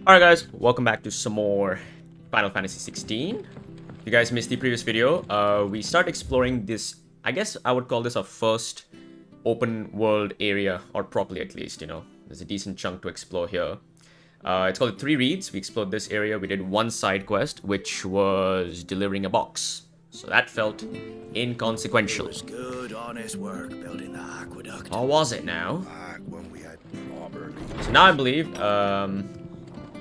Alright guys, welcome back to some more Final Fantasy 16. If you guys missed the previous video, we start exploring this, I guess I would call this our first open world area, or properly at least, you know. There's a decent chunk to explore here. It's called 3 Reads. We explored this area. We did one side quest, which was delivering a box. So that felt inconsequential. It was good, honest work building the aqueduct. Or was it now? Back when we had properly. So now I believe,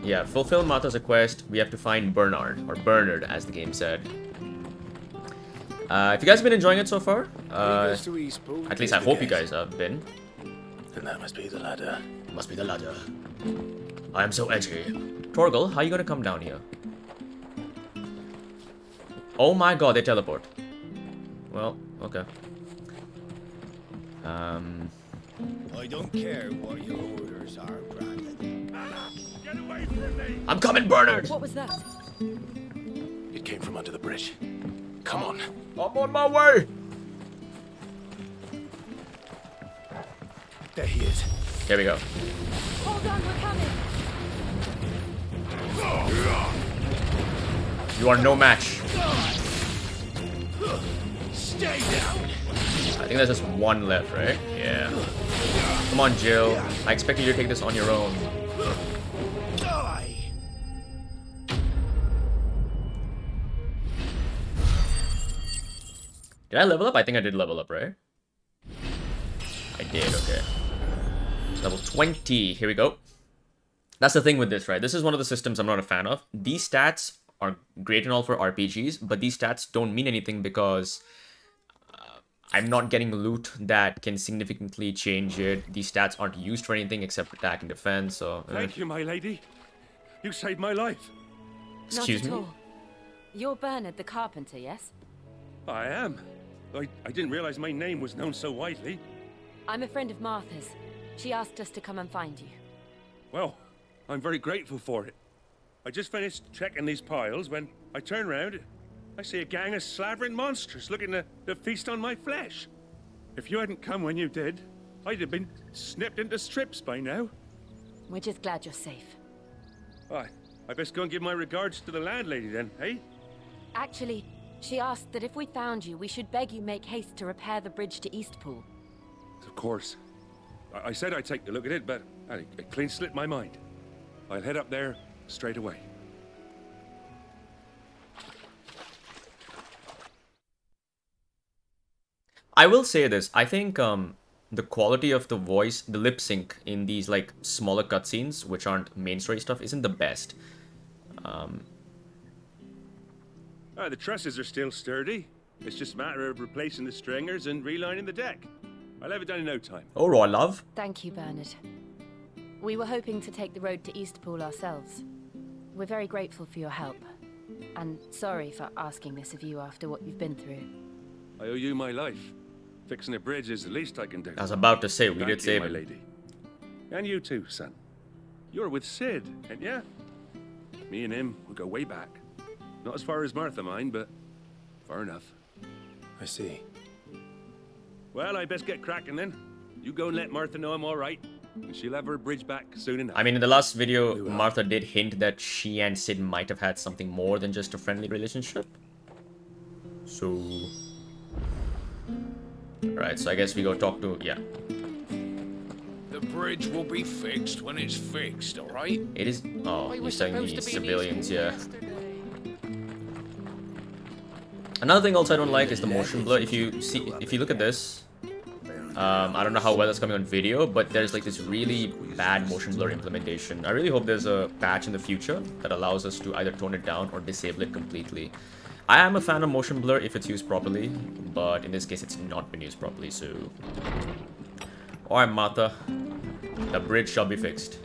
yeah, fulfill Martha's request. We have to find Bernard, or Bernard, as the game said. If you guys have been enjoying it so far, at least I hope you guys have been. Then that must be the ladder. Must be the ladder. I am so edgy. Torgal, how are you gonna come down here? Oh my god, they teleport. Well, okay. I don't care what your orders are, Brandon. Get away from me! I'm coming, Bernard! What was that? It came from under the bridge. Come on. I'm on my way! There he is. Here we go. Hold on, we're coming. You are no match. Stay down. I think there's just one left, right? Yeah. Come on, Jill. I expect you to take this on your own. Die. Did I level up? I think I did level up, right? I did, okay. Level 20. Here we go. That's the thing with this, right? This is one of the systems I'm not a fan of. These stats are great and all for RPGs, but these stats don't mean anything because I'm not getting loot that can significantly change it. These stats aren't used for anything except attack and defense, so... Thank you, my lady. You saved my life. Excuse Not me? at all. You're Bernard the carpenter, yes? I am. I didn't realize my name was known so widely. I'm a friend of Martha's. She asked us to come and find you. Well, I'm very grateful for it. I just finished checking these piles when I turn around. I see a gang of slavering monsters looking to feast on my flesh. If you hadn't come when you did, I'd have been snipped into strips by now. We're just glad you're safe. I best go and give my regards to the landlady then, eh? Actually, she asked that if we found you, we should beg you make haste to repair the bridge to Eastpool. Of course. I said I'd take a look at it, but it clean slipped my mind. I'll head up there straight away. I will say this. I think the quality of the voice, the lip sync in these like smaller cutscenes, which aren't main story stuff, isn't the best. The trusses are still sturdy. It's just a matter of replacing the stringers and relining the deck. I'll have it done in no time. All right, love. Thank you, Bernard. We were hoping to take the road to Eastpool ourselves. We're very grateful for your help. And sorry for asking this of you after what you've been through. I owe you my life. Fixing a bridge is the least I can do. I was about to say, we Thank did you, save my him. lady. And you too, son. You're with Sid, ain't ya? Me and him, we go way back. Not as far as Martha, mind, but far enough. I see. Well, I best get cracking then. You go and let Martha know I'm all right, and she'll have her bridge back soon enough. I mean, in the last video, Martha did hint that she and Sid might have had something more than just a friendly relationship. So... Alright, so I guess we go talk to... yeah. The bridge will be fixed when it's fixed, alright? It is... oh, We were he's telling supposed these to be in civilians, yeah. yesterday. Another thing also I don't like is the motion blur. If you look at this, I don't know how well it's coming on video, but there's like this really bad motion blur implementation. I really hope there's a patch in the future that allows us to either tone it down or disable it completely. I am a fan of motion blur if it's used properly, but in this case it's not been used properly, so... Alright, Martha. The bridge shall be fixed.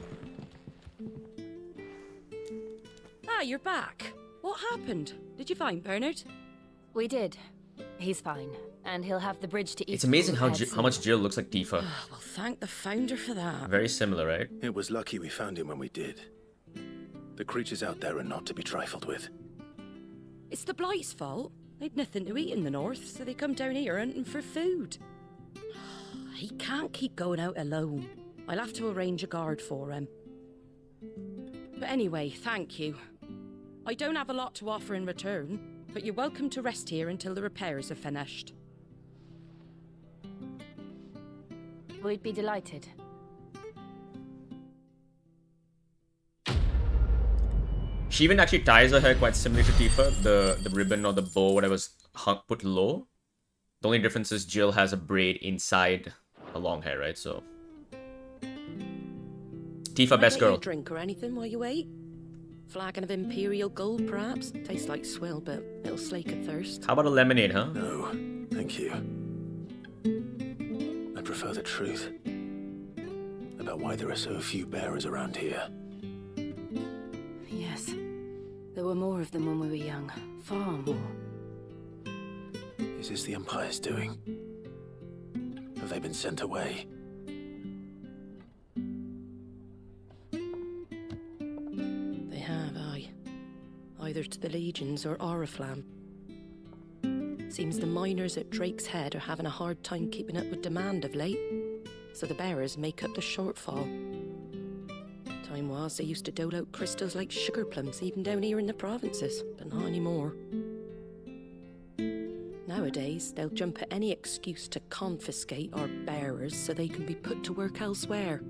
Ah, you're back. What happened? Did you find Bernard? We did. He's fine. And he'll have the bridge to Eastpool. It's amazing how repaired how much soon. Jill looks like Tifa. Well, thank the founder for that. Very similar, right? It was lucky we found him when we did. The creatures out there are not to be trifled with. It's the Blight's fault. They'd nothing to eat in the north, so they come down here hunting for food. He can't keep going out alone. I'll have to arrange a guard for him. But anyway, thank you. I don't have a lot to offer in return, but you're welcome to rest here until the repairs are finished. We'd be delighted. She even actually ties her hair quite similar to Tifa. The ribbon or the bow, whatever's put low. The only difference is Jill has a braid inside her long hair, right? So Tifa, best girl. A drink or anything while you wait? Flagon of Imperial Gold, perhaps? Tastes like swill, but it'll slake a thirst. How about a lemonade, huh? No, thank you. I prefer the truth about why there are so few bearers around here. Yes. There were more of them when we were young. Far more. Is this the Empire's doing? Have they been sent away? They have, aye. Either to the Legions or Oriflamme. Seems the miners at Drake's Head are having a hard time keeping up with demand of late, so the bearers make up the shortfall. Time was they used to dole out crystals like sugar plums even down here in the provinces, but not anymore. Nowadays, they'll jump at any excuse to confiscate our bearers so they can be put to work elsewhere.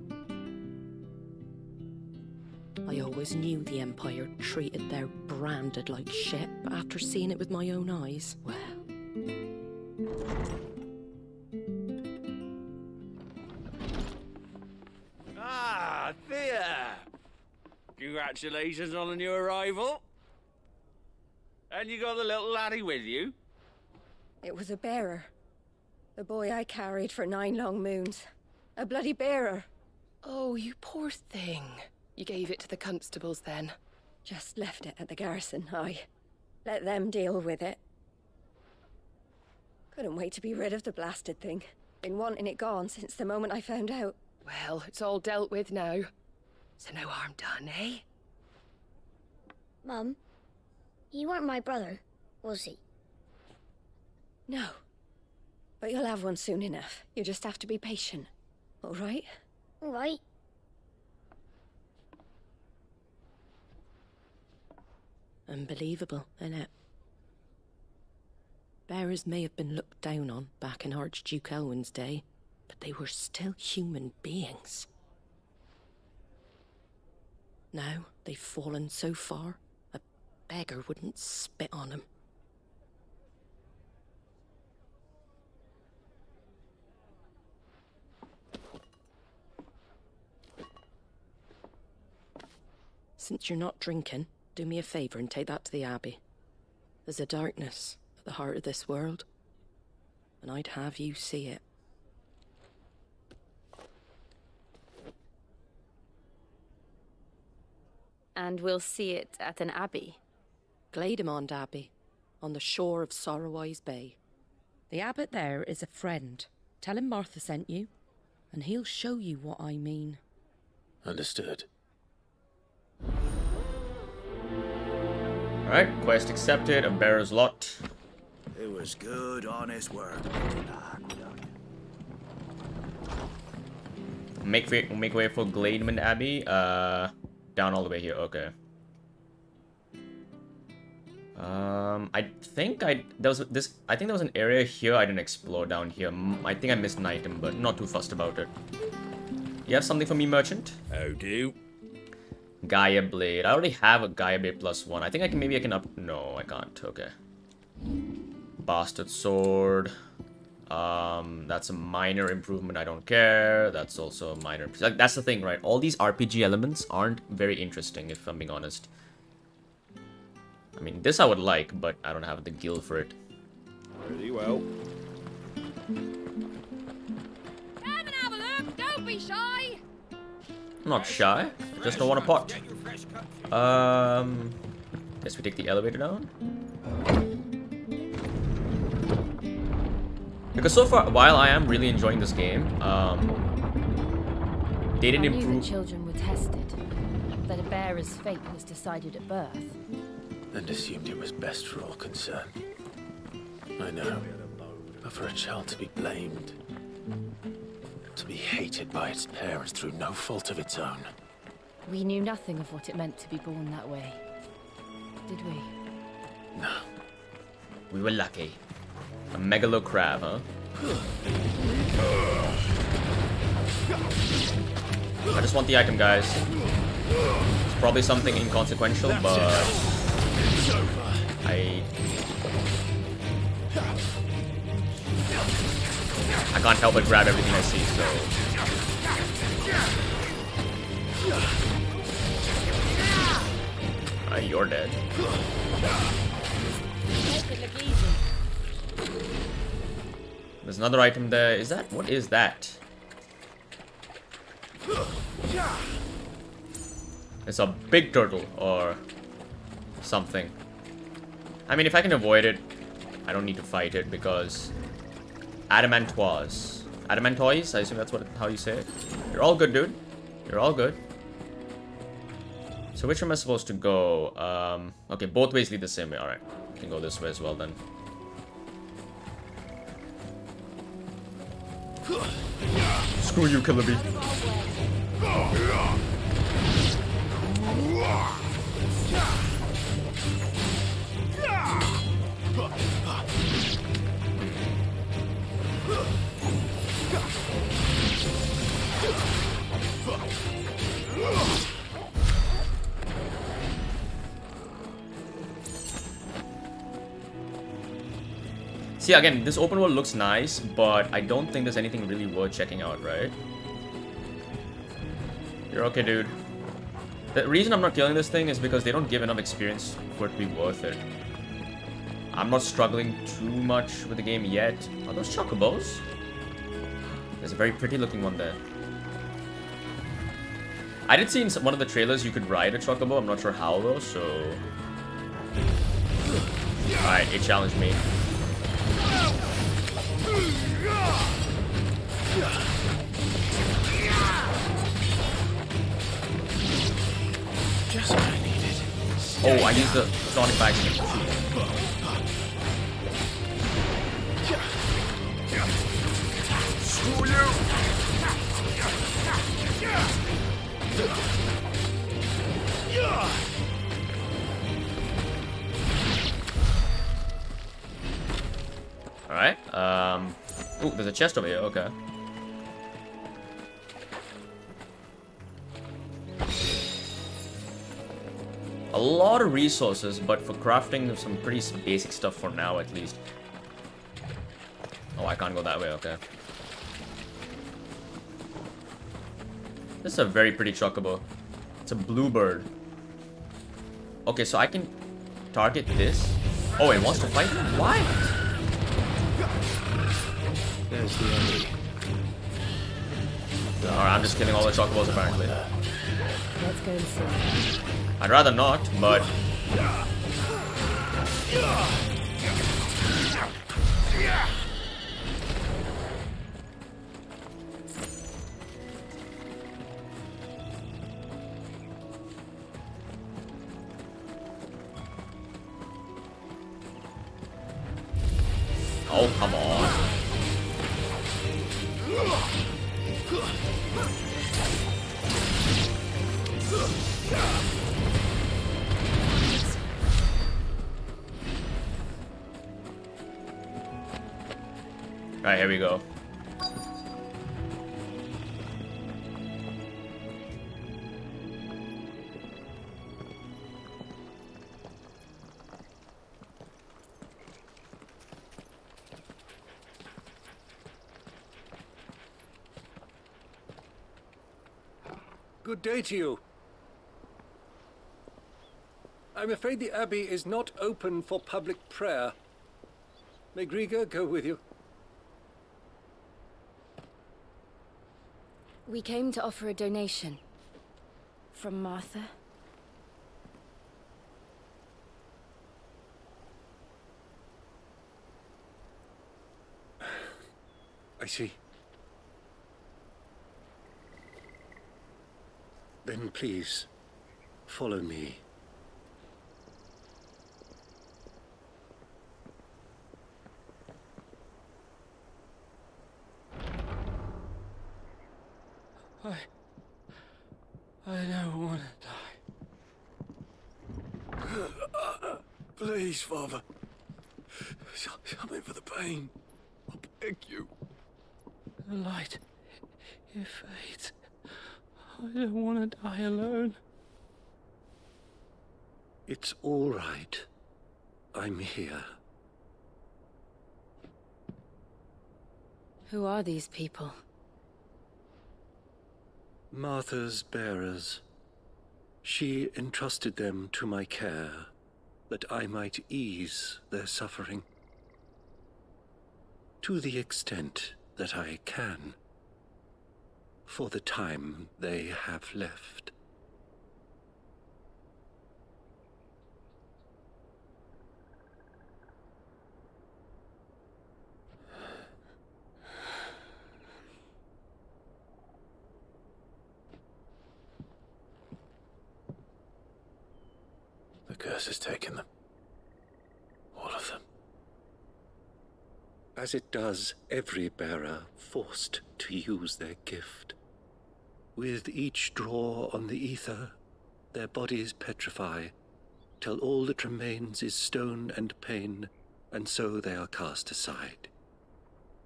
I always knew the Empire treated their branded like shit, but after seeing it with my own eyes, well... Ah, Thea! Congratulations on the new arrival. And you got the little laddie with you? It was a bearer. The boy I carried for 9 long moons. A bloody bearer. Oh, you poor thing. You gave it to the constables then? Just left it at the garrison, I. Let them deal with it. Couldn't wait to be rid of the blasted thing. Been wanting it gone since the moment I found out. Well, it's all dealt with now. So no harm done, eh? Mum, he weren't my brother, was he? No. But you'll have one soon enough. You just have to be patient. All right? All right. Unbelievable, innit? Bearers may have been looked down on back in Archduke Elwin's day, but they were still human beings. Now they've fallen so far, a beggar wouldn't spit on them. Since you're not drinking, do me a favour and take that to the Abbey. There's a darkness at the heart of this world, and I'd have you see it. And we'll see it at an abbey. Glademond Abbey, on the shore of Sorrowise Bay. The abbot there is a friend. Tell him Martha sent you, and he'll show you what I mean. Understood. Alright, quest accepted, a bearer's lot. It was good, honest work. Make way for Glademond Abbey. Down all the way here. Okay. I think there was an area here I didn't explore down here. I think I missed an item, but not too fussed about it. You have something for me, merchant? How do? Gaia Blade. I already have a Gaia Blade +1. I think maybe I can up... No, I can't. Okay. Bastard Sword. That's a minor improvement. I don't care. That's also a minor... Like, that's the thing, right? All these RPG elements aren't very interesting, if I'm being honest. I mean, this I would like, but I don't have the gil for it. Pretty well. Come and have a look! Don't be shy! I'm not shy. I just don't want a pot. Guess we take the elevator down. Because so far, while I am really enjoying this game, they didn't improve. I knew the children were tested, that a bearer's fate was decided at birth. And assumed it was best for all concerned. I know. But for a child to be blamed, to be hated by its parents through no fault of its own, We knew nothing of what it meant to be born that way, did we? No. We were lucky. A megalo crab, huh? I just want the item, guys. It's probably something inconsequential, but I can't help but grab everything I see, so. You're dead. There's another item there. Is that? What is that? It's a big turtle or something. I mean, if I can avoid it, I don't need to fight it because adamantoise. Adamantoise? I assume that's how you say it. You're all good, dude. You're all good. So which way am I supposed to go? Okay, both ways lead the same way. Alright. I can go this way as well then. Screw you, Killer Bee. See, again, this open world looks nice, but I don't think there's anything really worth checking out, right? You're okay, dude. The reason I'm not killing this thing is because they don't give enough experience for it to be worth it. I'm not struggling too much with the game yet. Are those Chocobos? There's a very pretty looking one there. I did see in one of the trailers you could ride a Chocobo. I'm not sure how though, so... Alright, it challenged me. Just what I needed. Oh, I used the Sonic by accident. Screw you! Alright, ooh, there's a chest over here, okay. A lot of resources, but for crafting some pretty basic stuff for now, at least. Oh, I can't go that way, okay. This is a very pretty Chocobo. It's a bluebird. Okay, so I can target this. Oh, it wants to fight me? What? There's the enemy. Alright, I'm just killing all the Chocobos apparently. Let's go and see. I'd rather not, but... Oh, come on. Alright, here we go. Good day to you. I'm afraid the Abbey is not open for public prayer. May Grieger go with you? We came to offer a donation. From Martha. I see. Then please, follow me. I don't want Please, Father. Something for the pain. I beg you. The light, it fades. I don't want to die alone. It's all right. I'm here. Who are these people? Martha's bearers. She entrusted them to my care, that I might ease their suffering. To the extent that I can, for the time they have left. The curse has taken them. All of them. As it does every bearer forced to use their gift. With each draw on the ether, their bodies petrify, till all that remains is stone and pain, and so they are cast aside.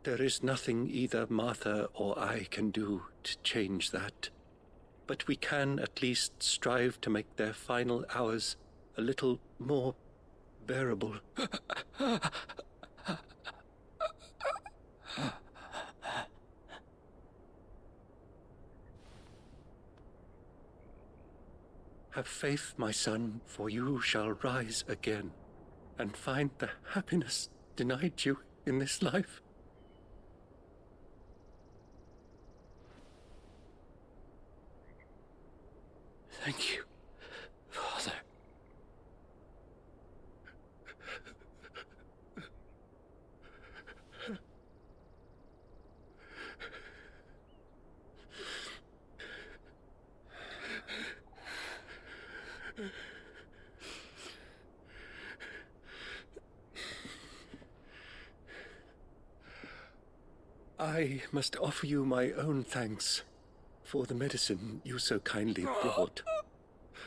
There is nothing either Martha or I can do to change that, but we can at least strive to make their final hours a little more bearable. Have faith, my son, for you shall rise again, and find the happiness denied you in this life. Thank you, Father. I must offer you my own thanks for the medicine you so kindly brought.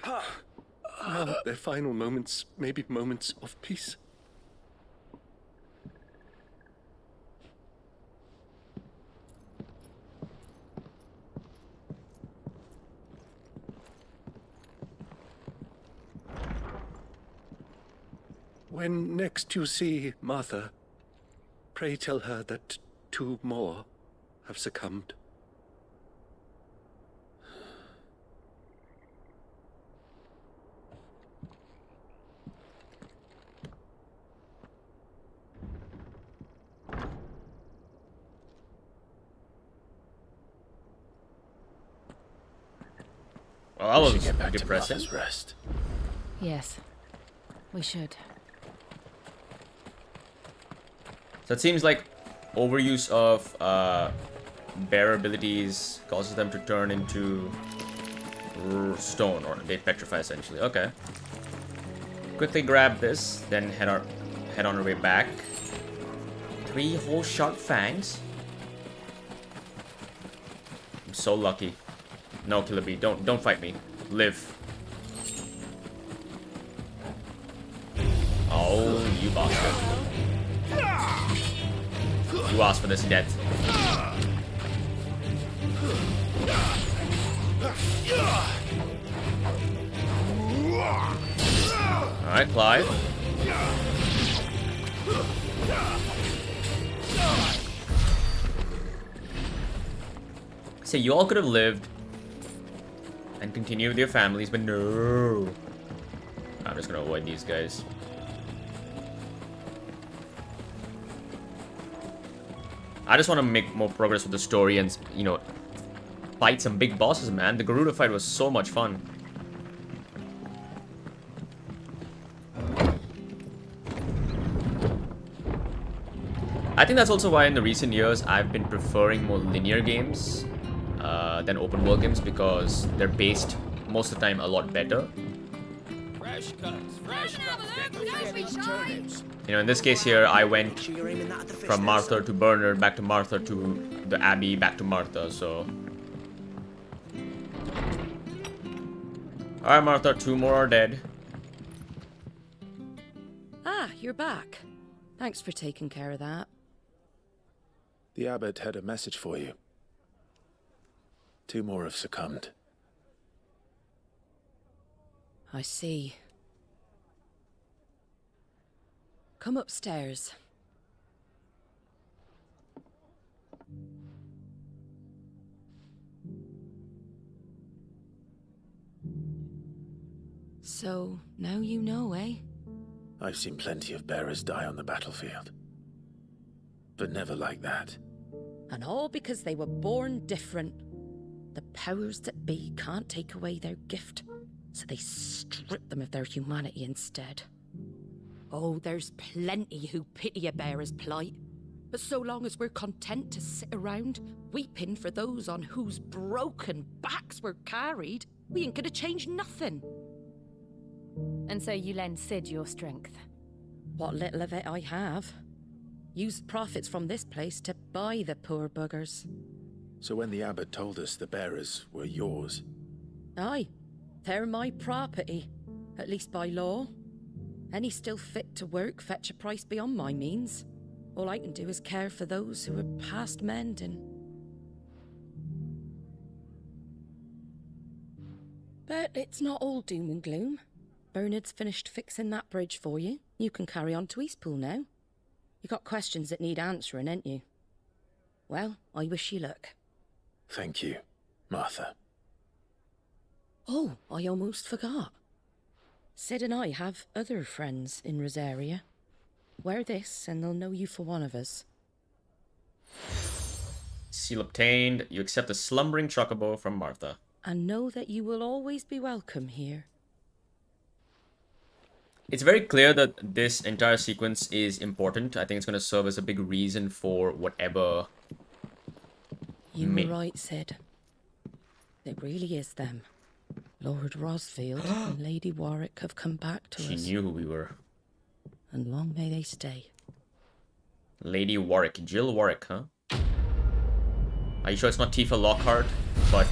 Now their final moments may be moments of peace. When next you see Martha, pray tell her that 2 more have succumbed. Well, that was get back depressing. To Martha's rest. Yes, we should. So it seems like overuse of bearer abilities causes them to turn into stone, or they petrify essentially. Okay. Quickly grab this, then head on our way back. 3 whole sharp fangs. I'm so lucky. No, Killer Bee, don't fight me. Live. Oh, you bastard. You asked for this death. Alright, Clive. So you all could have lived and continued with your families, but no. I'm just gonna avoid these guys. I just want to make more progress with the story and, you know, fight some big bosses, man. The Garuda fight was so much fun. I think that's also why in the recent years I've been preferring more linear games than open world games, because they're paced most of the time a lot better. Fresh cuts, fresh cuts. You know, in this case here, I went from Martha to Bernard, back to Martha to the Abbey, back to Martha, so... Alright, Martha, 2 more are dead. Ah, you're back. Thanks for taking care of that. The abbot had a message for you. 2 more have succumbed. I see. Come upstairs. So, now you know, eh? I've seen plenty of bearers die on the battlefield. But never like that. And all because they were born different. The powers that be can't take away their gift, so they strip them of their humanity instead. Oh, there's plenty who pity a bearer's plight. But so long as we're content to sit around, weeping for those on whose broken backs we're carried, we ain't gonna change nothing. And so you lend Sid your strength? What little of it I have. Used profits from this place to buy the poor buggers. So when the abbot told us the bearers were yours... Aye, they're my property, at least by law. Any still fit to work fetch a price beyond my means. All I can do is care for those who are past mending. But it's not all doom and gloom. Bernard's finished fixing that bridge for you. You can carry on to Eastpool now. You got questions that need answering, ain't you? Well, I wish you luck. Thank you, Martha. Oh, I almost forgot. Sid and I have other friends in Rosaria. Wear this and they'll know you for one of us. Seal obtained. You accept a slumbering chocobo from Martha. And know that you will always be welcome here. It's very clear that this entire sequence is important. I think it's going to serve as a big reason for whatever... You were right, Sid. It really is them. Lord Rosfield and Lady Warwick have come back to us. She knew who we were. And long may they stay. Lady Warwick. Jill Warwick, huh? Are you sure it's not Tifa Lockhart, but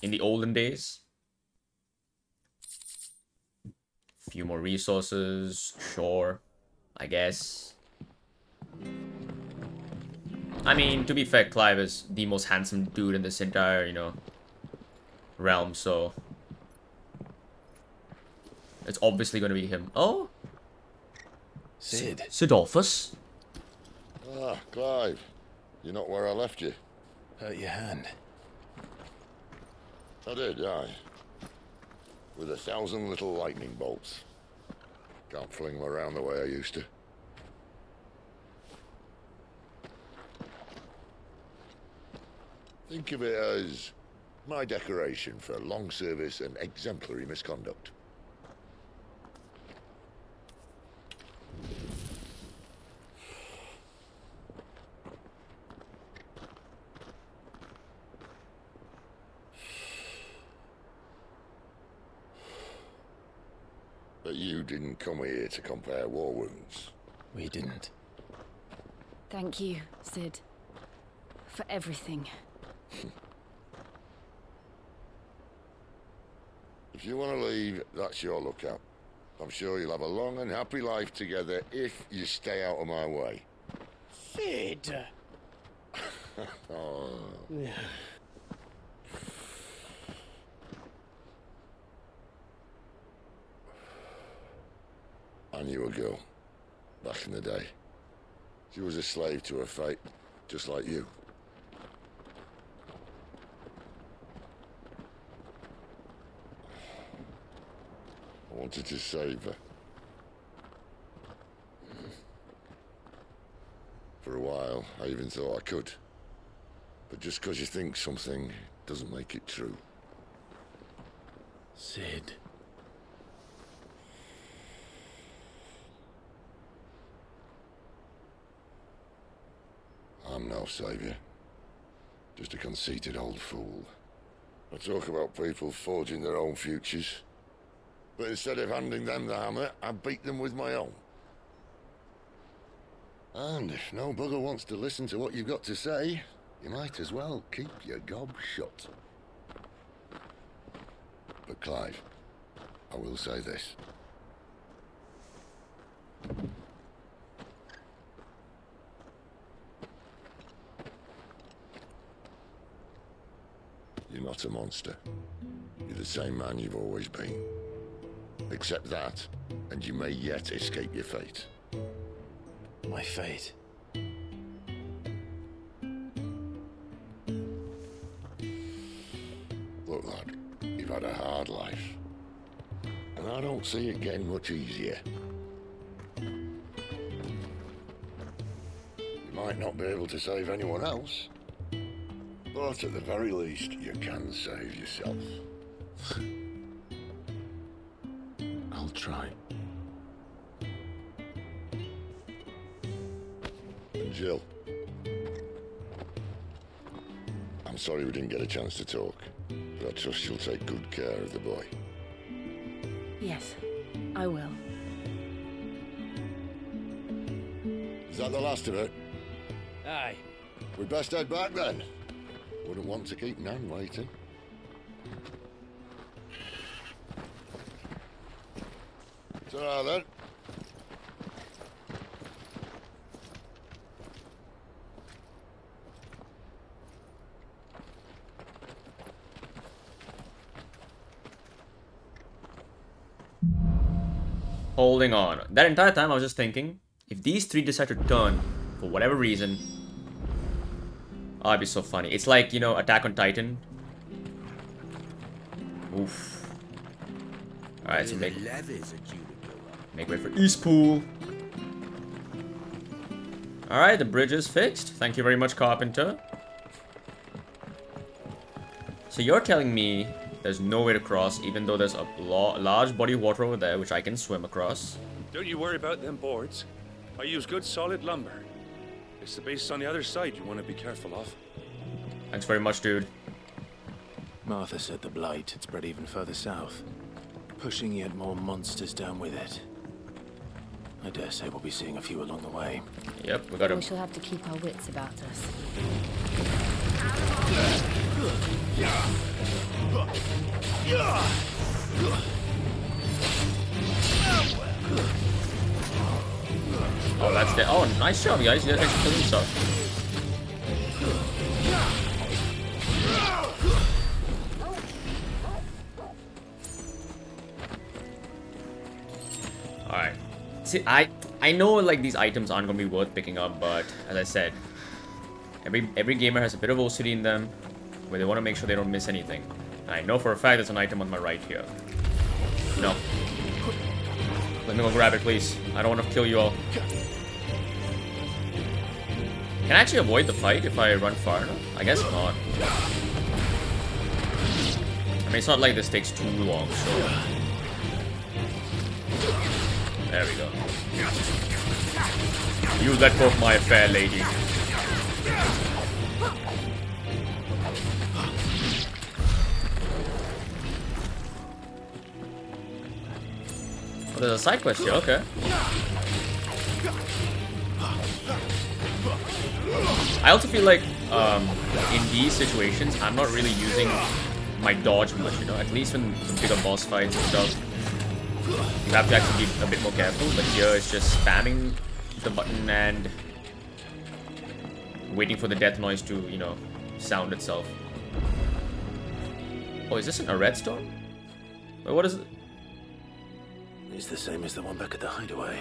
in the olden days? Few more resources, sure, I guess. I mean, to be fair, Clive is the most handsome dude in this entire, you know, realm, so it's obviously going to be him. Oh? Sid. Sidolphus? Ah, Clive. You're not where I left you. Hurt your hand. I did, aye. With 1,000 little lightning bolts. Can't fling them around the way I used to. Think of it as my decoration for long service and exemplary misconduct. But you didn't come here to compare war wounds. We didn't. Thank you, Sid. For everything. If you want to leave, that's your lookout. I'm sure you'll have a long and happy life together if you stay out of my way. Sid! Oh. I knew a girl, back in the day. She was a slave to her fate, just like you. I wanted to save her. For a while, I even thought I could. But just because you think something doesn't make it true. Sid. I'm no savior. Just a conceited old fool. I talk about people forging their own futures. But instead of handing them the hammer, I beat them with my own. And if no bugger wants to listen to what you've got to say, you might as well keep your gob shut. But Clive, I will say this. not a monster. You're the same man you've always been. Accept that, and you may yet escape your fate. My fate? Look, lad, you've had a hard life. And I don't see it getting much easier. You might not be able to save anyone else, but at the very least, you can save yourself. I'll try. And Jill, I'm sorry we didn't get a chance to talk, but I trust you'll take good care of the boy. Yes, I will. Is that the last of it? Aye. We'd best head back then. Wouldn't want to keep Nan waiting. Ta-ra then. Holding on. That entire time I was just thinking, if these three decide to turn, for whatever reason, oh, it'd be so funny. It's like, you know, Attack on Titan. Oof. Alright, so make way for Eastpool. Alright, the bridge is fixed. Thank you very much, Carpenter. So you're telling me there's no way to cross, even though there's a large body of water over there, which I can swim across. Don't you worry about them boards. I use good solid lumber. It's the base on the other side you want to be careful of. Thanks very much, dude. Martha said the Blight had spread even further south, pushing yet more monsters down with it. I dare say we'll be seeing a few along the way. Yep, we got him. We shall have to keep our wits about us. Oh, that's the. Oh, nice job, guys. You guys actually killing stuff. Alright. See, I know like these items aren't gonna be worth picking up, but as I said, every gamer has a bit of OCD in them where they want to make sure they don't miss anything. And I know for a fact there's an item on my right here. No. Let me go grab it, please. I don't want to kill you all. Can I actually avoid the fight if I run far enough? I guess not. I mean, it's not like this takes too long, so... There we go. You let go of my fair lady. Oh, there's a side quest here, okay. I also feel like in these situations, I'm not really using my dodge much, you know, at least when the bigger boss fights and stuff. You have to actually be a bit more careful, but here it's just spamming the button and waiting for the death noise to, you know, sound itself. Oh, is this a redstone? Wait, what is it? It's the same as the one back at the hideaway.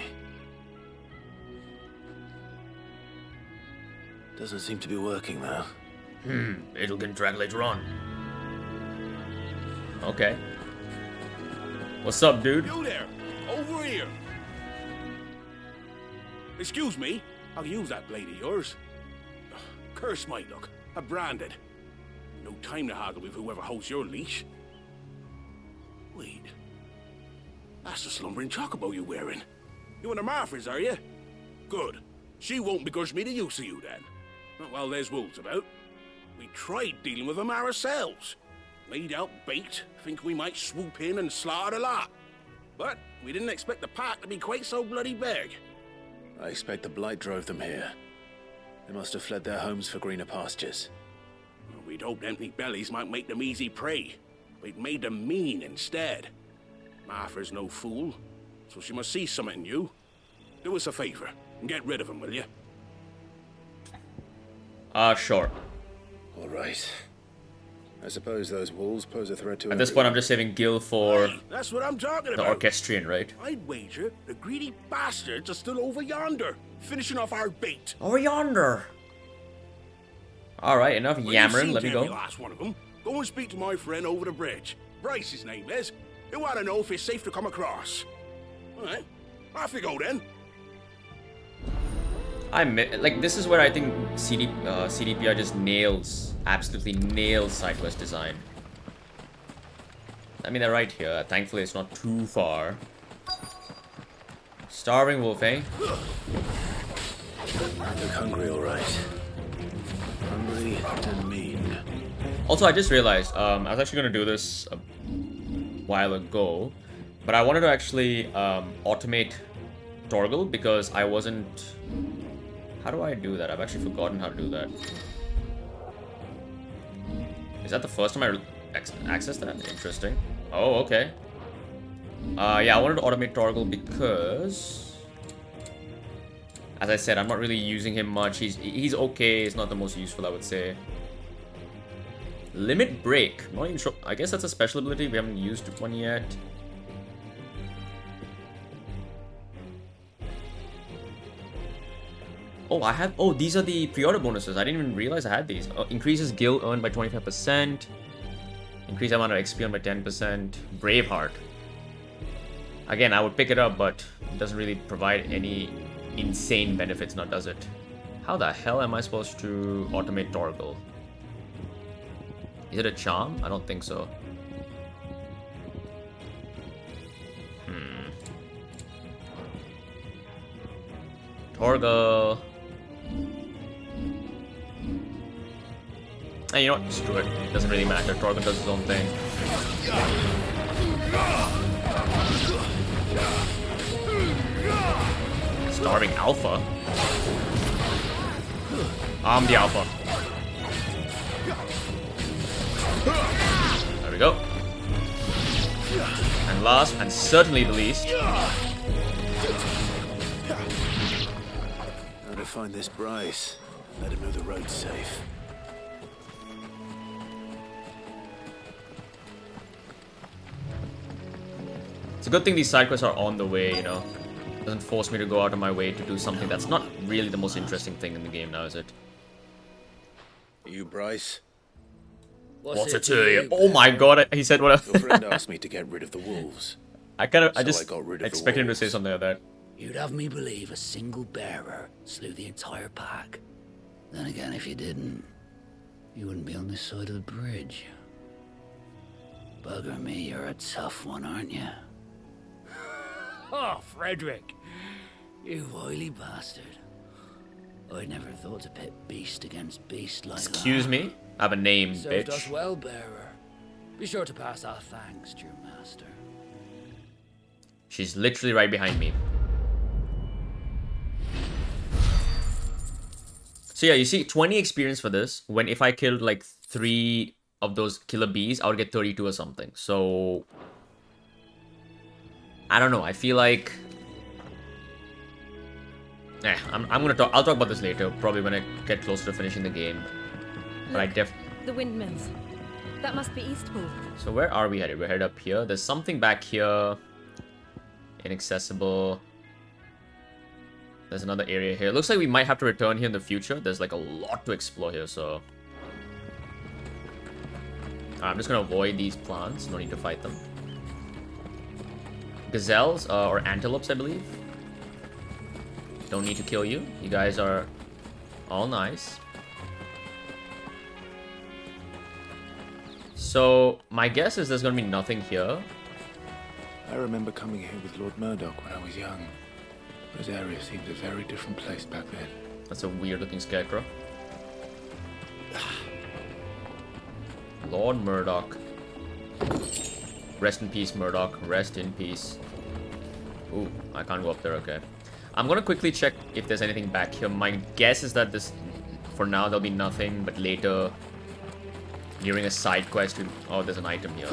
Doesn't seem to be working though. It'll get dragged later on. Okay. What's up, dude? You there! Over here! Excuse me, I'll use that blade of yours. Curse my luck. I'm branded. No time to haggle with whoever holds your leash. Wait. That's the slumbering chocobo you're wearing. You and the Marthas, are you? Good. She won't begrudge me the use of you then. Not while there's wolves about. We tried dealing with them ourselves. Laid out bait, think we might swoop in and slaughter the lot. But we didn't expect the pack to be quite so bloody big. I expect the Blight drove them here. They must have fled their homes for greener pastures. Well, we'd hoped empty bellies might make them easy prey. We'd made them mean instead. Martha's no fool, so she must see something in you. Do us a favor and get rid of them, will you? Sure. All right. I suppose those walls pose a threat to At this point, I'm just saving Gil for That's what I'm talking the about. orchestrion, right? I'd wager the greedy bastards are still over yonder, finishing off our bait. Over yonder. Alright, enough yammering, let me go. Last one of them. Go and speak to my friend over the bridge. Bryce, his name is. He want to know if it's safe to come across. Alright, off you go then. Like, this is where I think CDPR just absolutely nails side quest design. I mean, they're right here. Thankfully, it's not too far. Starving wolf, eh? Look hungry, all right. Hungry and mean. Also, I just realized, I was actually going to do this a while ago, but I wanted to actually automate Torgal because I wasn't... How do I do that? I've actually forgotten how to do that. Is that the first time I accessed that? Interesting. Oh, okay. Yeah, I wanted to automate Torgal because... As I said, I'm not really using him much. He's okay. He's not the most useful, I would say. Limit Break. Not even sure. I guess that's a special ability. We haven't used one yet. Oh, I have... Oh, these are the pre-order bonuses. I didn't even realize I had these. Increases gil earned by 25%. Increase amount of XP earned by 10%. Braveheart. Again, I would pick it up, but it doesn't really provide any insane benefits now, does it? How the hell am I supposed to automate Torgal? Is it a charm? I don't think so. Torgal. Hey, you know what? Screw it. It doesn't really matter. Torgal does his own thing. Starving Alpha? I'm the Alpha. There we go. And last, and certainly the least... How to find this Bryce. Let him know the road's safe. It's a good thing these side quests are on the way, you know. It doesn't force me to go out of my way to do something that's not really the most interesting thing in the game now, is it? You, Bryce? What's it to you? Oh my god, he said what? Your friend asked me to get rid of the wolves. I just expected him to say something like that. You'd have me believe a single bearer slew the entire pack. Then again, if you didn't, you wouldn't be on this side of the bridge. Bugger me, you're a tough one, aren't you? Oh, Frederick! You wily bastard. I'd never thought to pit beast against beast like that. Excuse me? I have a name, Served bitch. us well, bearer. Be sure to pass our thanks to your master. She's literally right behind me. So yeah, you see, 20 experience for this, when if I killed like 3 of those killer bees, I would get 32 or something. So... I don't know, I feel like... I'll talk about this later, probably when I get closer to finishing the game. But Look, the windmills. That must be Eastpool. So where are we headed? We're headed up here. There's something back here. Inaccessible. There's another area here. Looks like we might have to return here in the future. There's like a lot to explore here, so... I'm just gonna avoid these plants. No need to fight them. Gazelles, or antelopes, I believe. Don't need to kill you. You guys are all nice. So, my guess is there's gonna be nothing here. I remember coming here with Lord Murdoch when I was young. This area seemed a very different place back then. That's a weird-looking scarecrow. Lord Murdoch. Rest in peace, Murdoch. Rest in peace. Ooh, I can't go up there, okay. I'm gonna quickly check if there's anything back here. My guess is that this, for now, there'll be nothing, but later, during a side quest, oh, there's an item here.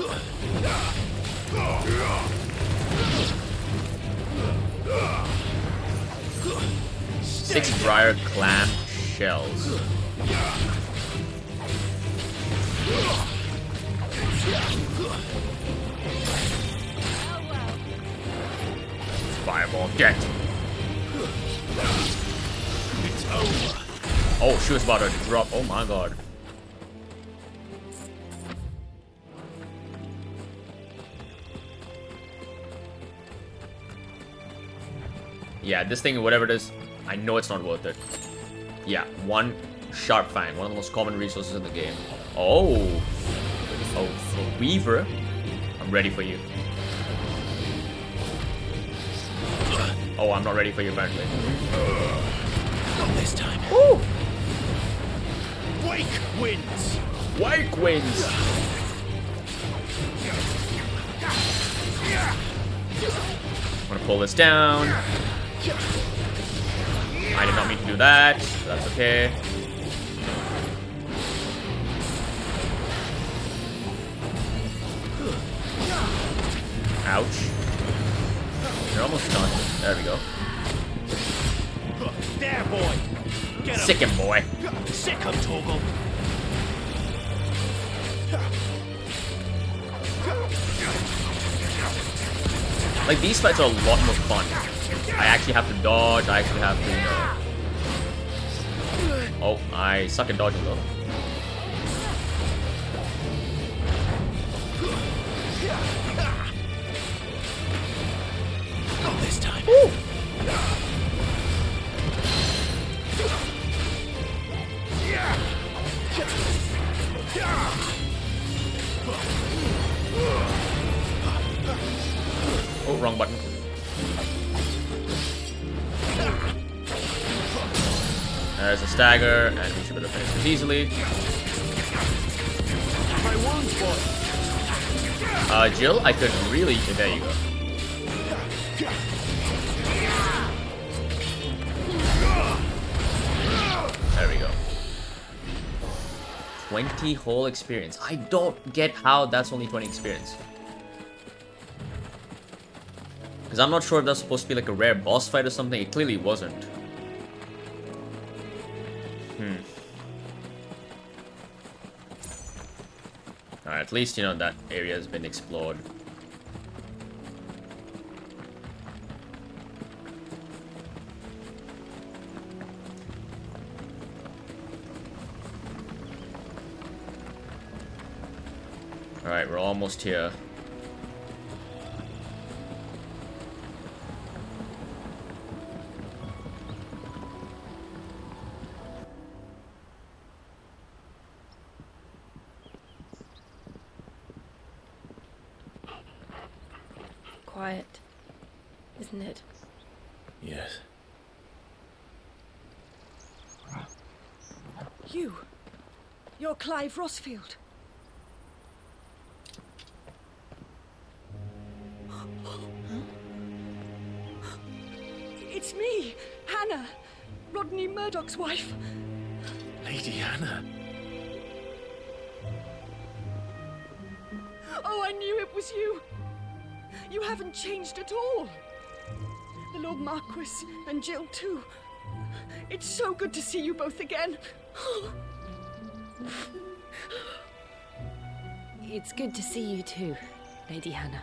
Six briar clam shells. Fireball, get! It's over. Oh, she was about to drop. Oh my god. Yeah, this thing, whatever it is, I know it's not worth it. Yeah, one sharp fang, one of the most common resources in the game. Oh, a weaver. I'm ready for you. Oh, I'm not ready for you apparently. Not this time. Ooh. Wake wins. Wake wins. I'm gonna pull this down. I did not mean to do that, so that's okay. Ouch. You're almost done. There we go. There, boy. Get him. Sick him, boy. Sick him, Togo. Like, these fights are a lot more fun. I actually have to dodge, I actually have to, Oh, I suck at dodging though. Not this time. Ooh. Oh, wrong button. There's a stagger, and we should be able to finish this easily. Jill, I could really... There you go. There we go. 20 whole experience. I don't get how that's only 20 experience. Because I'm not sure if that's supposed to be like a rare boss fight or something. It clearly wasn't. Alright, at least, you know, that area has been explored. Alright, we're almost here. Quiet, isn't it? Yes. You're Clive Rosfield. It's me, Hannah, Rodney Murdoch's wife. Lady Hannah. Oh, I knew it was you. You haven't changed at all. The Lord Marquis and Jill too. It's so good to see you both again. It's good to see you too, Lady Hannah.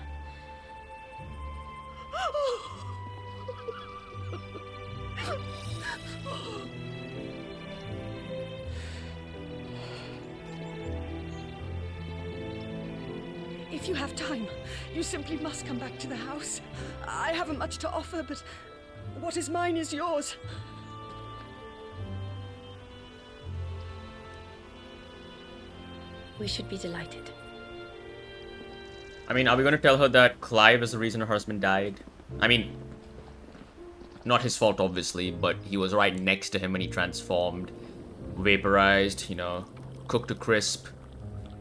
If you have time, you simply must come back to the house. I haven't much to offer, but what is mine is yours. We should be delighted. I mean, are we going to tell her that Clive is the reason her husband died? I mean, not his fault, obviously, but he was right next to him when he transformed, vaporized, you know, cooked to crisp.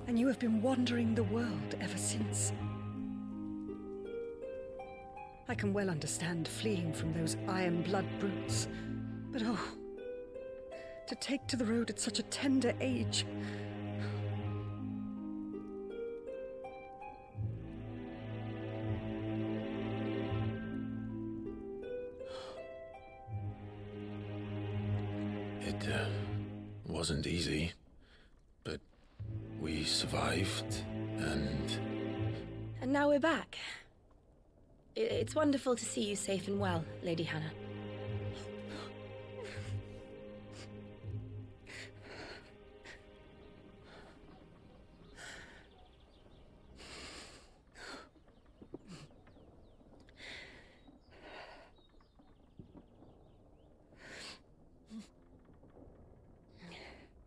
And you have been wandering the world ever since. I can well understand fleeing from those iron blood brutes, but oh, to take to the road at such a tender age. It wasn't easy, but we survived, and And now we're back. It's wonderful to see you safe and well, Lady Hannah.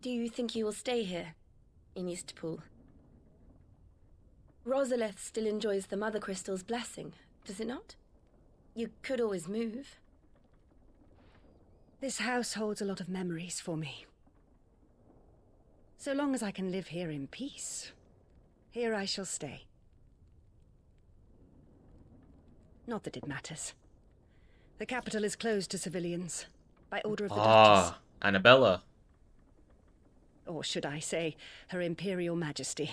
Do you think you will stay here, in Eastpool? Rosalith still enjoys the Mother Crystal's blessing, does it not? You could always move. This house holds a lot of memories for me. So long as I can live here in peace, here I shall stay. Not that it matters. The capital is closed to civilians, by order of the Duchess. Annabella. Or should I say, Her Imperial Majesty.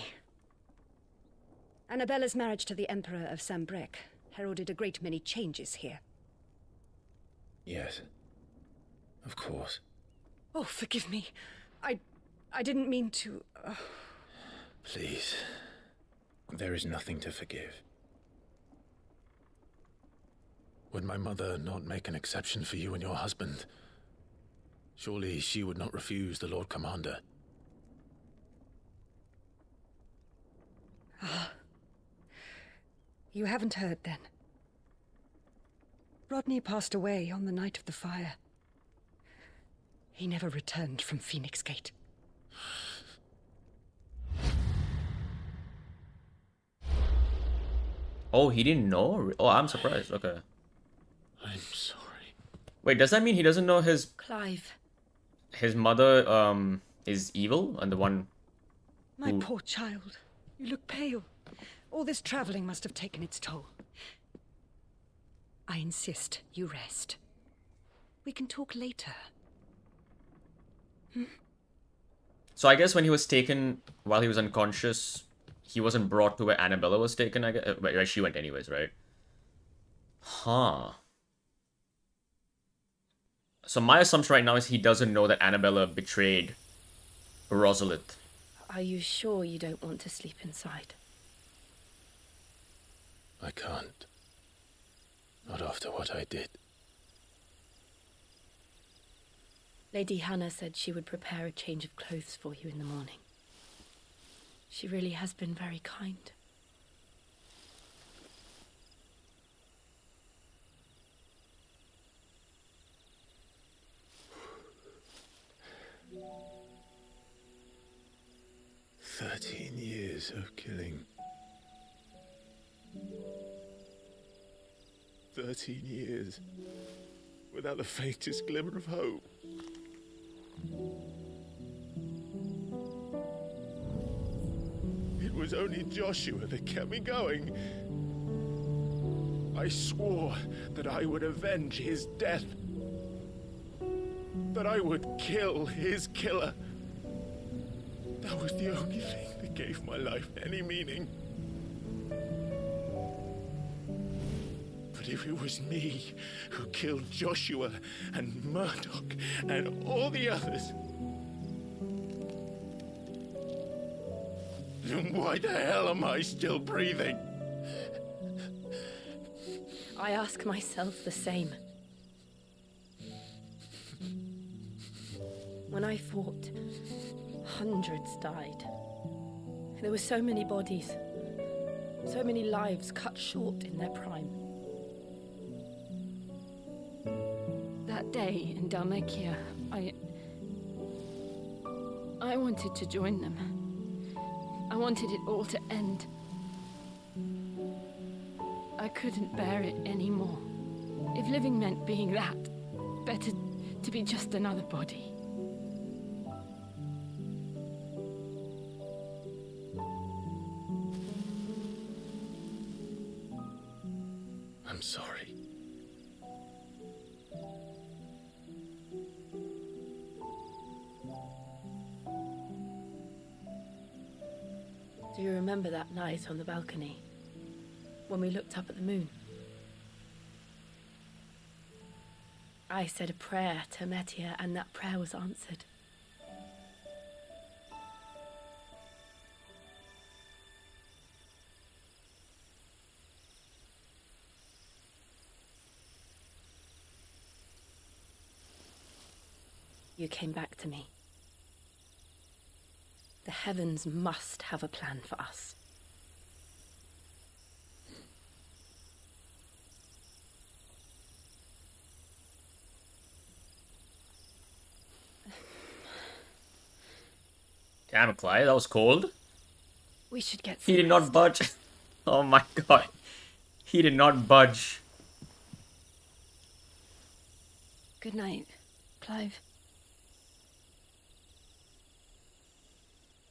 Annabella's marriage to the Emperor of Sambrec heralded a great many changes here. Yes. Of course. Oh, forgive me. I didn't mean to... Please. There is nothing to forgive. Would my mother not make an exception for you and your husband? Surely she would not refuse the Lord Commander. Ah. You haven't heard, then. Rodney passed away on the night of the fire. He never returned from Phoenix Gate. Oh, he didn't know? Oh, I'm surprised. Okay. I'm sorry. Wait, does that mean he doesn't know his Clive. His mother is evil and the one My poor child. You look pale. All this traveling must have taken its toll. I insist you rest. We can talk later. So I guess when he was taken while he was unconscious, he wasn't brought to where Annabella was taken, I guess. Where she went anyways, right? Huh. So my assumption right now is he doesn't know that Annabella betrayed Rosalith. Are you sure you don't want to sleep inside? I can't. Not after what I did. Lady Hannah said she would prepare a change of clothes for you in the morning. She really has been very kind. Years of killing. 13 years without the faintest glimmer of hope. It was only Joshua that kept me going. I swore that I would avenge his death. That I would kill his killer. That was the only thing that gave my life any meaning. But if it was me who killed Joshua and Murdoch and all the others, then why the hell am I still breathing? I ask myself the same. When I fought, hundreds died. There were so many bodies, so many lives cut short in their prime. That day in Dalmekia, I wanted to join them. I wanted it all to end. I couldn't bear it anymore. If living meant being that, better to be just another body. I'm sorry. Do you remember that night on the balcony, when we looked up at the moon? I said a prayer to Metia, and that prayer was answered. you came back to me. The heavens must have a plan for us. Damn, Clive, that was cold. We should get He did not budge. Oh my god. He did not budge. Good night, Clive.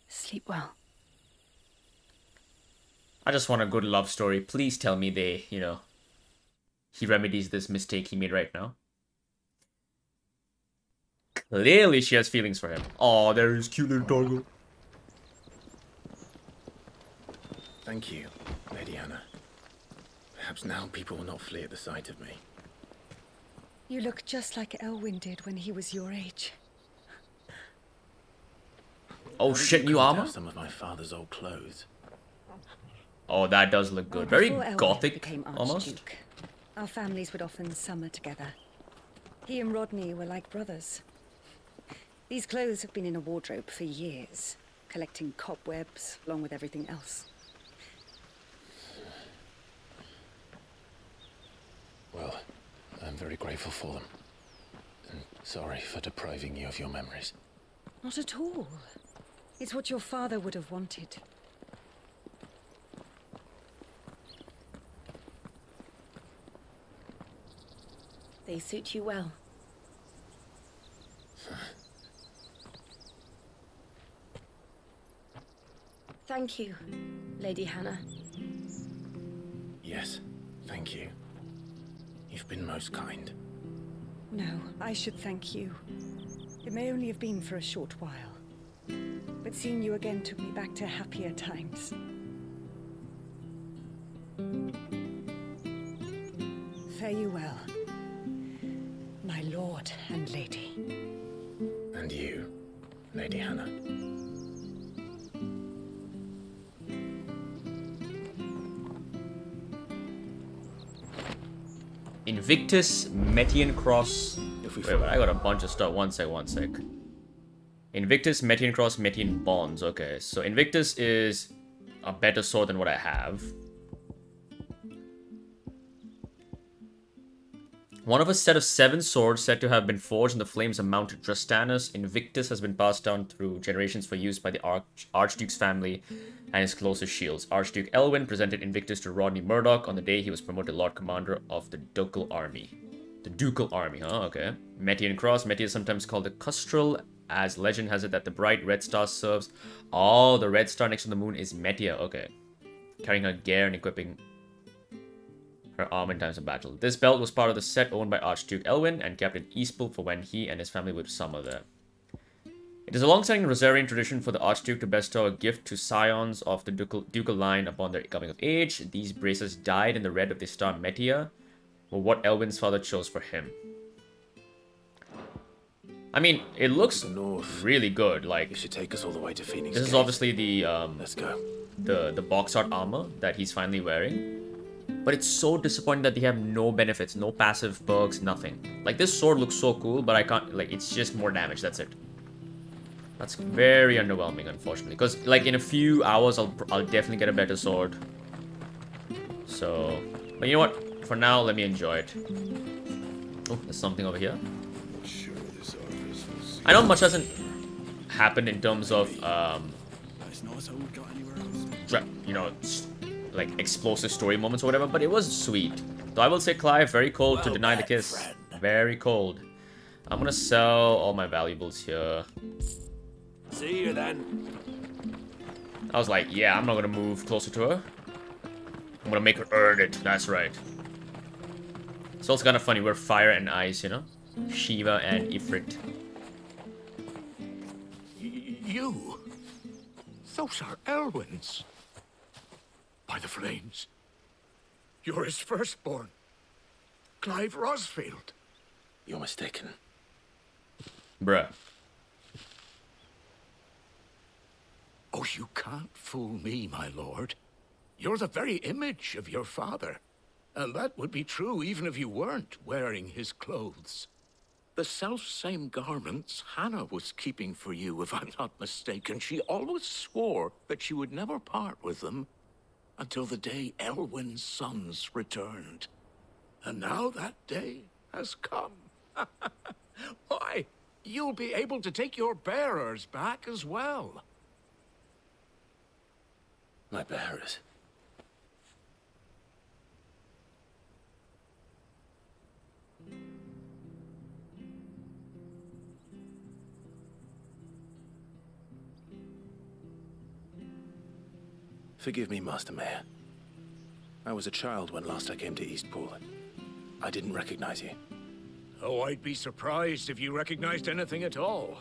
Sleep well. I just want a good love story. Please tell me they, you know, he remedies this mistake he made right now. Clearly she has feelings for him. Oh, there is cute little doggo. Thank you, Lady Hannah. Perhaps now people will not flee at the sight of me. You look just like Elwyn did when he was your age. Oh shit, new armor? Some of my father's old clothes. Oh, that does look good. Very Before Elwyn gothic, became almost. Archduke, our families would often summer together. He and Rodney were like brothers. These clothes have been in a wardrobe for years, collecting cobwebs along with everything else. Well, I'm very grateful for them. And sorry for depriving you of your memories. Not at all. It's what your father would have wanted. They suit you well. Thank you, Lady Hannah. Yes, thank you. You've been most kind. No, I should thank you. It may only have been for a short while, but seeing you again took me back to happier times. Fare you well, my lord and lady. And you, Lady Hannah. Invictus, Metian Cross. Wait, I got a bunch of stuff. One sec. Invictus, Metian Cross, Metian Bonds. Okay, so Invictus is a better sword than what I have. One of a set of 7 swords said to have been forged in the flames of Mount Drastanus, Invictus has been passed down through generations for use by the Archduke's family and his closest shields. Archduke Elwyn presented Invictus to Rodney Murdoch on the day he was promoted Lord Commander of the Ducal Army. The Ducal Army, huh? Okay. Metian Cross. Metia is sometimes called the Custral, as legend has it that the bright red star serves. Oh, the red star next to the moon is Metia. Okay. Carrying her gear and equipping her arm in times of battle. This belt was part of the set owned by Archduke Elwyn and kept in Eastpool for when he and his family would summer there. It is a long-standing Rosarian tradition for the Archduke to bestow a gift to scions of the ducal line upon their coming of age. These bracelets dyed in the red of the star Metia were what Elwyn's father chose for him. I mean, it looks really good. Like, you should take us all the way to Phoenix. This is obviously the let's go. The box art armor that he's finally wearing. But it's so disappointing that they have no benefits, no passive perks, nothing. Like, this sword looks so cool, but I can't, like, it's just more damage, that's it. That's very underwhelming, unfortunately. Because, like, in a few hours, I'll definitely get a better sword. So, but you know what? For now, let me enjoy it. Oh, there's something over here. I know much hasn't happened in terms of, you know, like explosive story moments or whatever, but it was sweet. Though I will say, Clive, very cold to deny the kiss. Very cold. I'm gonna sell all my valuables here. See you then. I was like, yeah, I'm not gonna move closer to her. I'm gonna make her earn it. That's right. So it's kind of funny. We're fire and ice, you know? Shiva and Ifrit. You? Those are Elwyn's. By the flames. You're his firstborn. Clive Rosfield. You're mistaken. Bruh. Oh, you can't fool me, my lord. You're the very image of your father. And that would be true even if you weren't wearing his clothes. The self-same garments Hannah was keeping for you, if I'm not mistaken. She always swore that she would never part with them until the day Elwyn's sons returned. And now that day has come. Why, you'll be able to take your bearers back as well. My bearers? Forgive me, Master Mayor. I was a child when last I came to Eastpool. I didn't recognize you. Oh, I'd be surprised if you recognized anything at all.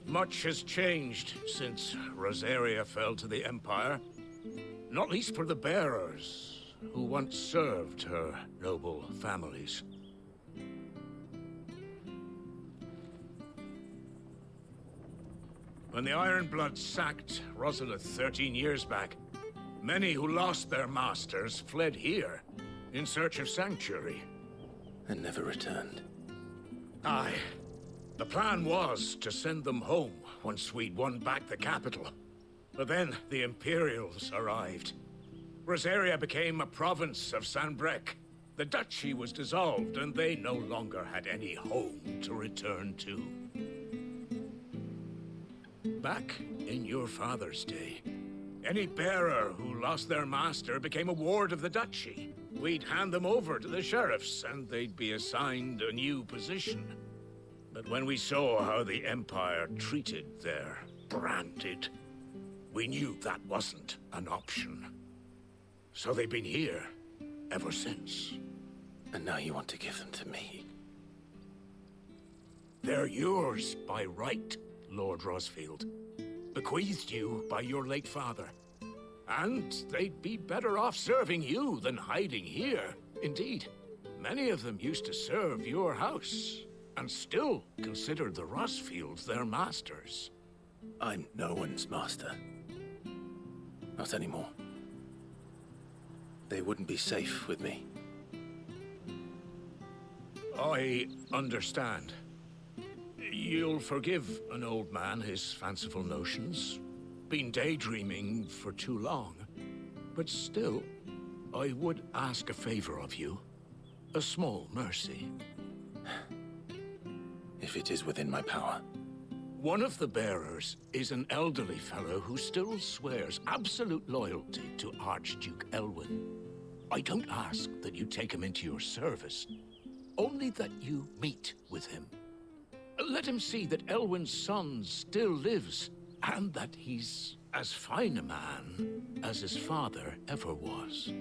Much has changed since Rosaria fell to the Empire. Not least for the bearers, who once served her noble families. When the Ironbloods sacked Rosalith 13 years back, many who lost their masters fled here in search of sanctuary. And never returned. Aye. The plan was to send them home once we'd won back the capital. But then the Imperials arrived. Rosaria became a province of Sanbreque. The duchy was dissolved, and they no longer had any home to return to. Back in your father's day, any bearer who lost their master became a ward of the duchy. We'd hand them over to the sheriffs, and they'd be assigned a new position. But when we saw how the Empire treated their branded, we knew that wasn't an option. So they've been here ever since. And now you want to give them to me? They're yours by right, Lord Rosfield. Bequeathed you by your late father. And they'd be better off serving you than hiding here. Indeed, many of them used to serve your house, and still considered the Rosfields their masters. I'm no one's master. Not anymore. They wouldn't be safe with me. I understand. You'll forgive an old man his fanciful notions. Been daydreaming for too long. But still, I would ask a favor of you. A small mercy. If it is within my power. One of the bearers is an elderly fellow who still swears absolute loyalty to Archduke Elwyn. I don't ask that you take him into your service, only that you meet with him. Let him see that Elwyn's son still lives, and that he's as fine a man as his father ever was.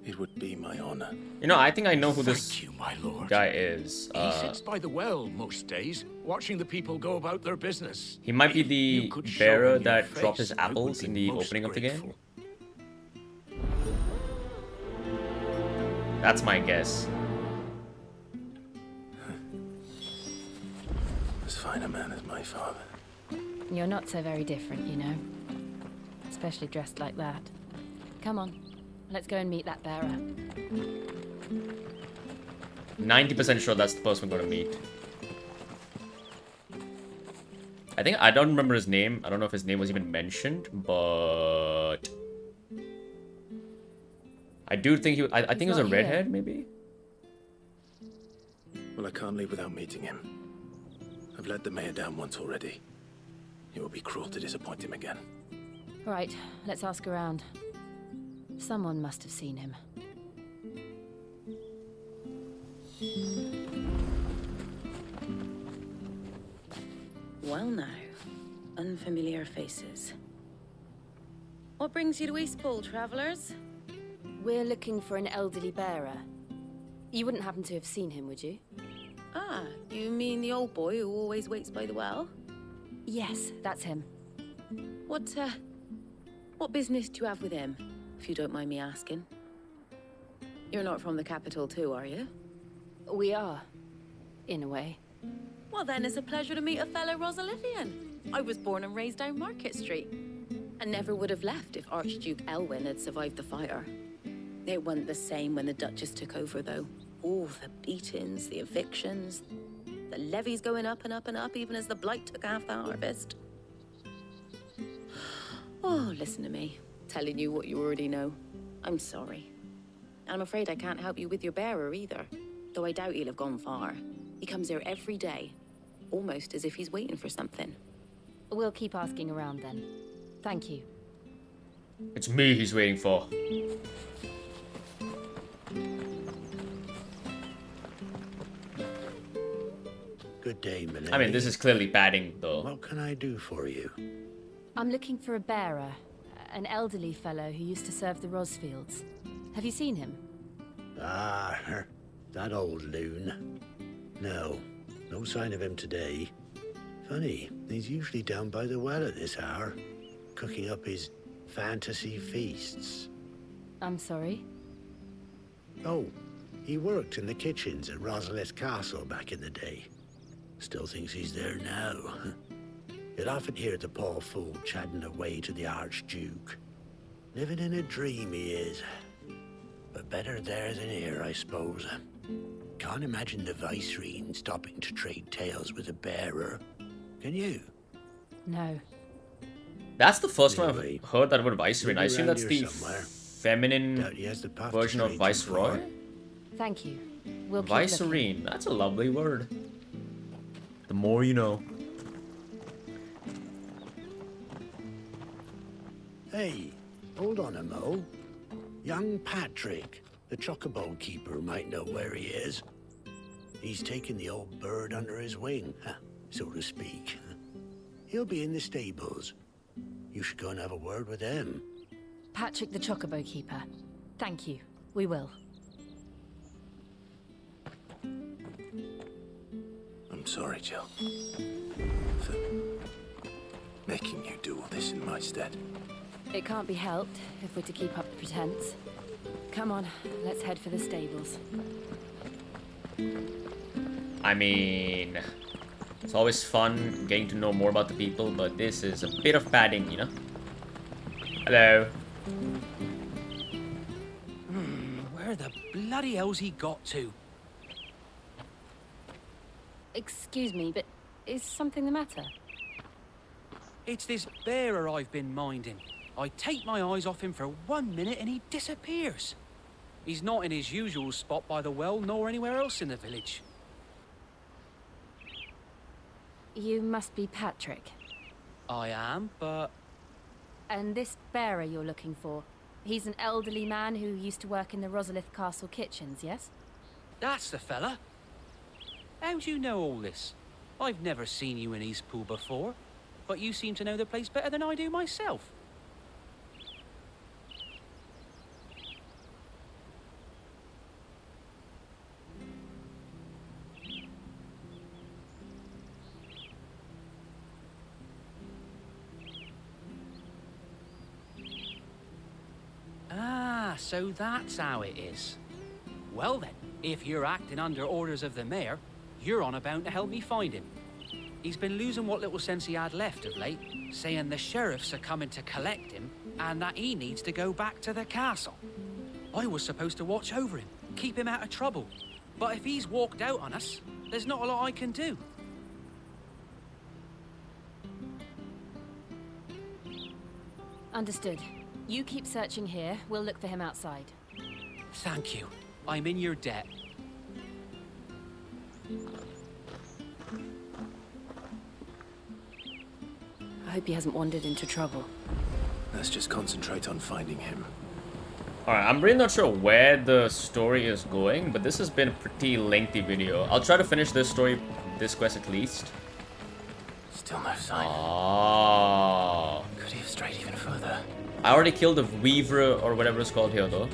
It would be my honor. You know, I think I know who this Thank you, my lord. guy is. He sits by the well most days, watching the people go about their business. He might be the bearer that dropped his apples in the opening of the game. That's my guess. As fine a man as my father. You're not so very different, you know. Especially dressed like that. Come on, let's go and meet that bearer. 90% sure that's the person we're going to meet. I don't remember his name. I don't know if his name was even mentioned, but I do think I think he was a redhead, maybe? Well, I can't leave without meeting him. I've let the mayor down once already. It would be cruel to disappoint him again. Right, let's ask around. Someone must have seen him. Well now, unfamiliar faces. What brings you to Eastpool, travelers? We're looking for an elderly bearer. You wouldn't happen to have seen him, would you? Ah, you mean the old boy who always waits by the well? Yes, that's him. What business do you have with him, if you don't mind me asking? You're not from the capital too, are you? We are, in a way. Well then, it's a pleasure to meet a fellow Rosalithian. I was born and raised down Market Street, and never would have left if Archduke Elwyn had survived the fire. It wasn't the same when the Duchess took over, though. All the beatings, the evictions, The levy's going up and up and up, even as the Blight took half the harvest. Oh, listen to me. Telling you what you already know. I'm sorry. And I'm afraid I can't help you with your bearer either. Though I doubt he'll have gone far. He comes here every day. Almost as if he's waiting for something. We'll keep asking around then. Thank you. It's me he's waiting for. Good day, malady. I mean, this is clearly padding, though. What can I do for you? I'm looking for a bearer. An elderly fellow who used to serve the Rosfields. Have you seen him? Ah, that old loon. No sign of him today. Funny, he's usually down by the well at this hour, cooking up his fantasy feasts. I'm sorry? Oh, he worked in the kitchens at Rosalith Castle back in the day. Still thinks he's there now. You'd often hear the poor fool chatting away to the Archduke. Living in a dream he is. But better there than here, I suppose. Can't imagine the Viceroy stopping to trade tales with a bearer. Can you? No. That's the first time Anyway, I've heard that word Viceroy. I assume that's the somewhere. feminine version of Viceroy. Thank you. We'll keep Viceroy. That's a lovely word. The more you know. Hey, hold on a mo. Young Patrick, the Chocobo keeper, might know where he is. He's taken the old bird under his wing, so to speak. He'll be in the stables. You should go and have a word with him. Patrick the Chocobo keeper. Thank you. We will. I'm sorry, Jill. For making you do all this in my stead. It can't be helped if we're to keep up the pretense. Come on, let's head for the stables. I mean, it's always fun getting to know more about the people, but this is a bit of padding, you know? Hello. Where the bloody hell's he got to? Excuse me, but is something the matter? It's this bearer I've been minding. I take my eyes off him for 1 minute and he disappears. He's not in his usual spot by the well, nor anywhere else in the village. You must be Patrick. I am, but... And this bearer you're looking for, he's an elderly man who used to work in the Rosalith Castle kitchens, yes? That's the fella. How do you know all this? I've never seen you in Eastpool before, but you seem to know the place better than I do myself. Ah, so that's how it is. Well then, if you're acting under orders of the mayor, you're on about to help me find him. He's been losing what little sense he had left of late, saying the sheriffs are coming to collect him and that he needs to go back to the castle. I was supposed to watch over him, keep him out of trouble. But if he's walked out on us, there's not a lot I can do. Understood. You keep searching here, we'll look for him outside. Thank you. I'm in your debt. I hope he hasn't wandered into trouble. Let's just concentrate on finding him. Alright, I'm really not sure where the story is going, but this has been a pretty lengthy video. I'll try to finish this story, this quest at least. Still no sign. Oh. Could he have strayed even further? I already killed the weaver or whatever it's called here though.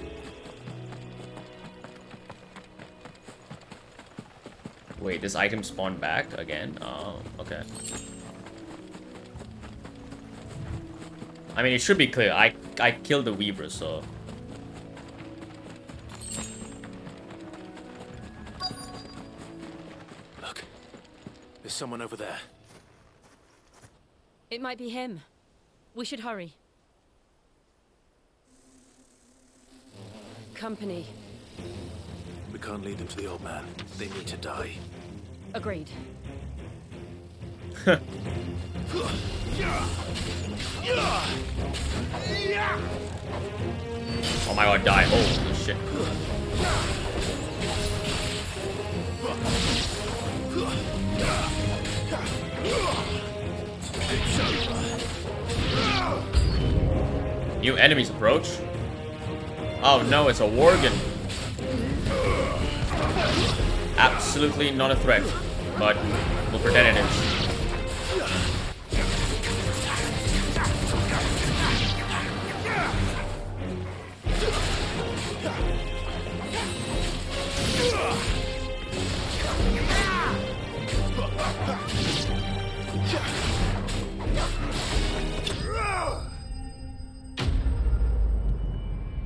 Wait, this item spawned back again? Oh, okay. I mean, it should be clear. I killed the weaver, so... Look. There's someone over there. It might be him. We should hurry. Company. We can't lead them to the old man. They need to die. Agreed. Oh my god, die. Holy shit. New enemies approach. Oh no, it's a Worgen. Absolutely not a threat, but we'll pretend it is.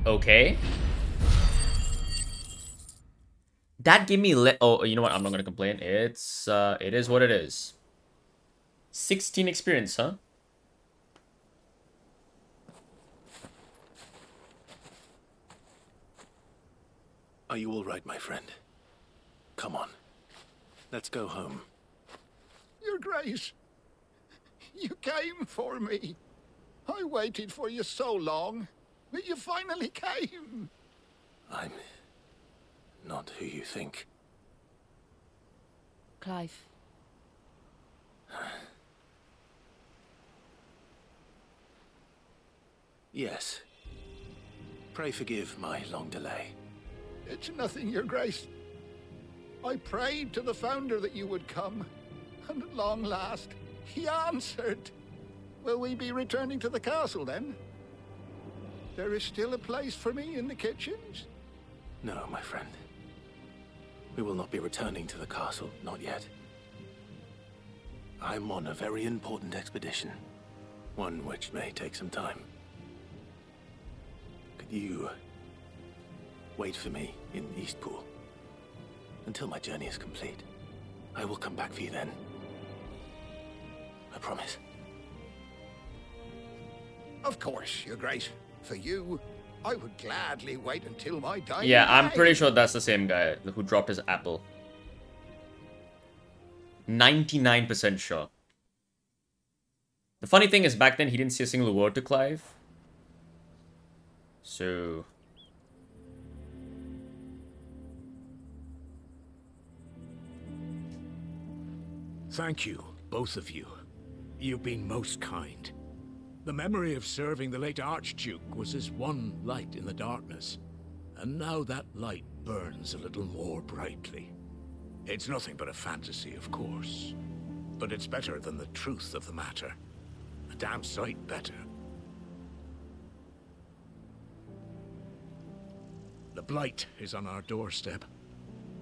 Okay. That gave me oh, you know what? I'm not gonna complain. It is what it is. 16 experience, huh? Are you all right, my friend? Come on. Let's go home. Your Grace, you came for me. I waited for you so long, but you finally came. I'm not who you think. Clive. Yes. Pray forgive my long delay. It's nothing, Your Grace. I prayed to the Founder that you would come, and at long last, he answered. Will we be returning to the castle, then? There is still a place for me in the kitchens? No, my friend. We will not be returning to the castle, not yet. I'm on a very important expedition, one which may take some time. Could you wait for me in Eastpool until my journey is complete? I will come back for you then. I promise. Of course, Your Grace. For you, I would gladly wait until my dying Yeah, I'm day. pretty sure that's the same guy who dropped his apple. 99% sure. The funny thing is, back then he didn't say a single word to Clive. So... Thank you, both of you. You've been most kind. The memory of serving the late Archduke was as one light in the darkness, and now that light burns a little more brightly. It's nothing but a fantasy, of course, but it's better than the truth of the matter. A damn sight better. The Blight is on our doorstep.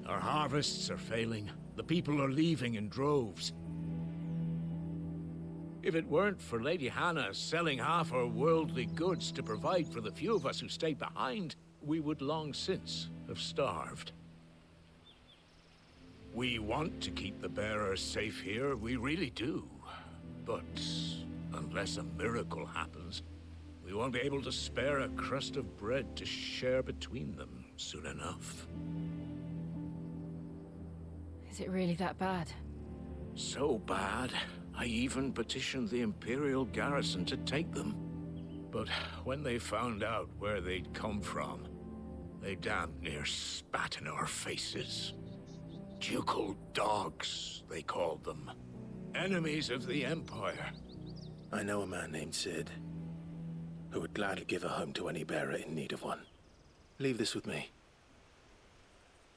Our harvests are failing. The people are leaving in droves. If it weren't for Lady Hannah selling half our worldly goods to provide for the few of us who stayed behind, we would long since have starved. We want to keep the bearers safe here, we really do. But unless a miracle happens, we won't be able to spare a crust of bread to share between them soon enough. Is it really that bad? So bad, I even petitioned the Imperial garrison to take them. But when they found out where they'd come from, they damn near spat in our faces. Ducal dogs, they called them. Enemies of the Empire. I know a man named Sid, who would gladly give a home to any bearer in need of one. Leave this with me.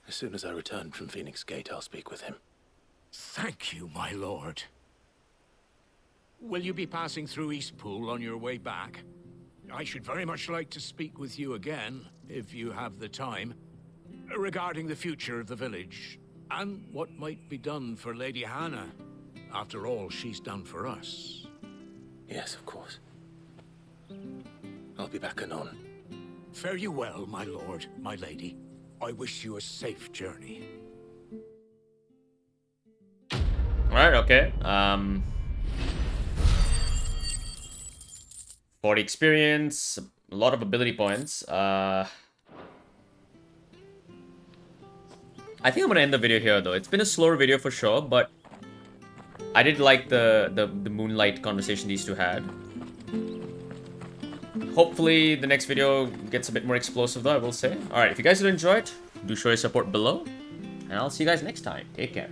As soon as I return from Phoenix Gate, I'll speak with him. Thank you, my lord. Will you be passing through Eastpool on your way back? I should very much like to speak with you again, if you have the time, regarding the future of the village, and what might be done for Lady Hannah. After all she's done for us. Yes, of course. I'll be back anon. Fare you well, my lord, my lady. I wish you a safe journey. Alright, okay. 40 experience, a lot of ability points. I think I'm gonna end the video here though. It's been a slower video for sure, but I did like the moonlight conversation these two had. Hopefully the next video gets a bit more explosive though, I will say. Alright, if you guys did enjoy it, do show your support below. And I'll see you guys next time. Take care.